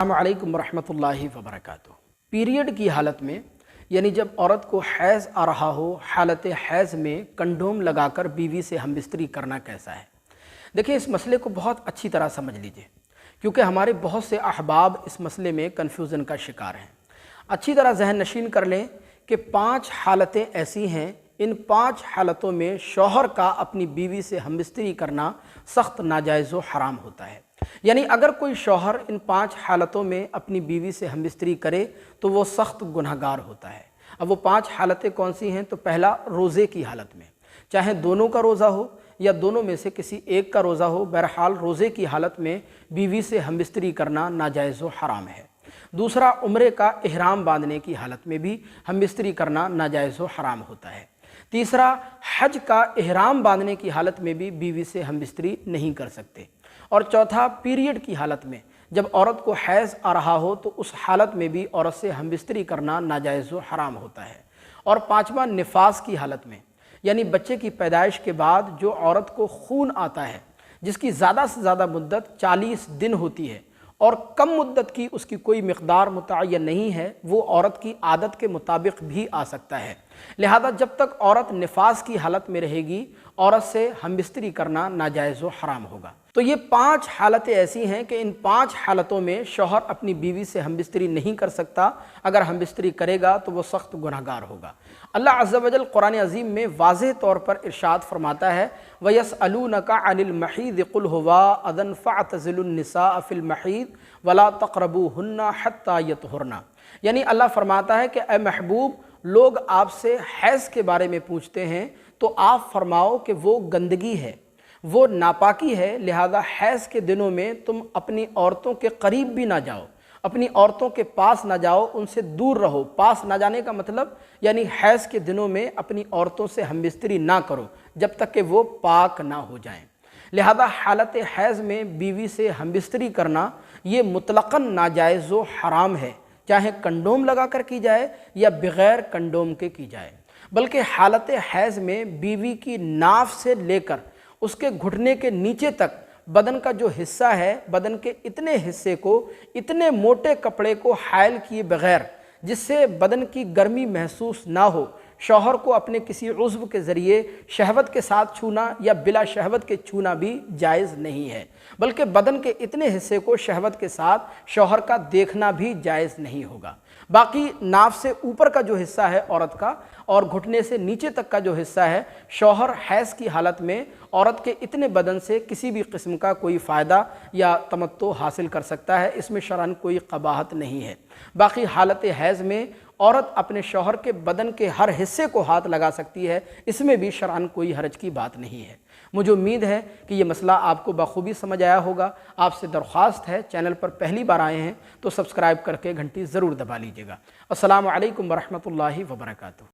السلام علیکم ورحمۃ اللہ وبرکاتہ۔ پیریڈ کی حالت میں یعنی جب عورت کو حیض آ رہا ہو، حالت حیض میں کنڈوم لگا کر بیوی سے ہم بستری کرنا کیسا ہے؟ دیکھیں، اس مسئلے کو بہت اچھی طرح سمجھ لیجئے، کیونکہ ہمارے بہت سے احباب اس مسئلے میں کنفیوژن کا شکار ہیں۔ اچھی طرح ذہن نشین کر لیں کہ 5 حالتیں ایسی ہیں، ان 5 حالتوں میں شوہر کا اپنی بیوی سے ہم بستری کرنا سخت ناجائز و حرام ہوتا ہے۔ یعنی اگر کوئی شوہر ان 5 حالتوں میں اپنی بیوی سے ہم بستری کرے تو وہ سخت گنہگار ہوتا ہے۔ اب وہ 5 حالتیں کون سی ہیں؟ تو پہلا، روزے کی حالت میں، چاہے دونوں کا روزہ ہو یا دونوں میں سے کسی ایک کا روزہ ہو، بہرحال روزے کی حالت میں بیوی سے ہم بستری کرنا ناجائز و حرام ہے۔ دوسرا، عمرے کا احرام باندھنے کی حالت میں بھی ہم بستری کرنا ناجائز و حرام ہوتا ہے۔ تیسرا، حج کا احرام باندھنے کی حالت میں بھی بیوی سے ہم بستری نہیں کر سکتے۔ اور چوتھا، پیریڈ کی حالت میں، جب عورت کو حیض آ رہا ہو تو اس حالت میں بھی عورت سے ہم بستری کرنا ناجائز و حرام ہوتا ہے۔ اور پانچواں، نفاس کی حالت میں، یعنی بچے کی پیدائش کے بعد جو عورت کو خون آتا ہے، جس کی زیادہ سے زیادہ مدت 40 دن ہوتی ہے اور کم مدت کی اس کی کوئی مقدار متعین نہیں ہے، وہ عورت کی عادت کے مطابق بھی آ سکتا ہے۔ لہذا جب تک عورت نفاس کی حالت میں رہے گی، عورت سے ہم بستری کرنا ناجائز و حرام ہوگا۔ تو یہ 5 حالتیں ایسی ہیں کہ ان 5 حالتوں میں شوہر اپنی بیوی سے ہم بستری نہیں کر سکتا۔ اگر ہم بستری کرے گا تو وہ سخت گنہگار ہوگا۔ اللہ عز و جل قرآن عظیم میں واضح طور پر ارشاد فرماتا ہے، وَيَسْأَلُونَكَ عَنِ الْمَحِيضِ قُلْ هُوَ أَذًى فَاعْتَزِلُوا النِّسَاءَ فِي الْمَحِيضِ وَلَا تَقْرَبُوهُنَّ حَتَّى يَطْهُرْنَ۔ یعنی اللہ فرماتا ہے کہ اے محبوب، لوگ آپ سے حیض کے بارے میں پوچھتے ہیں تو آپ فرماؤ کہ وہ گندگی ہے، وہ ناپاکی ہے، لہذا حیض کے دنوں میں تم اپنی عورتوں کے قریب بھی نہ جاؤ، اپنی عورتوں کے پاس نہ جاؤ، ان سے دور رہو۔ پاس نہ جانے کا مطلب یعنی حیض کے دنوں میں اپنی عورتوں سے ہم بستری نہ کرو جب تک کہ وہ پاک نہ ہو جائیں۔ لہذا حالت حیض میں بیوی سے ہم بستری کرنا یہ مطلقاً ناجائز و حرام ہے، چاہے کنڈوم لگا کر کی جائے یا بغیر کنڈوم کے کی جائے۔ بلکہ حالت حیض میں بیوی کی ناف سے لے کر اس کے گھٹنے کے نیچے تک بدن کا جو حصہ ہے، بدن کے اتنے حصے کو اتنے موٹے کپڑے کو حائل کیے بغیر، جس سے بدن کی گرمی محسوس نہ ہو، شوہر کو اپنے کسی عضو کے ذریعے شہوت کے ساتھ چھونا یا بلا شہوت کے چھونا بھی جائز نہیں ہے، بلکہ بدن کے اتنے حصے کو شہوت کے ساتھ شوہر کا دیکھنا بھی جائز نہیں ہوگا۔ باقی ناف سے اوپر کا جو حصہ ہے عورت کا اور گھٹنے سے نیچے تک کا جو حصہ ہے، شوہر حیض کی حالت میں عورت کے اتنے بدن سے کسی بھی قسم کا کوئی فائدہ یا تمتع حاصل کر سکتا ہے، اس میں شرعاً کوئی قباحت نہیں ہے۔ باقی حالت حیض میں عورت اپنے شوہر کے بدن کے ہر حصے کو ہاتھ لگا سکتی ہے، اس میں بھی شرعاً کوئی حرج کی بات نہیں ہے۔ مجھے امید ہے کہ یہ مسئلہ آپ کو بخوبی سمجھ آیا ہوگا۔ آپ سے درخواست ہے، چینل پر پہلی بار آئے ہیں تو سبسکرائب کر کے گھنٹی ضرور دبا لیجیے گا۔ السلام علیکم ورحمۃ اللہ وبرکاتہ۔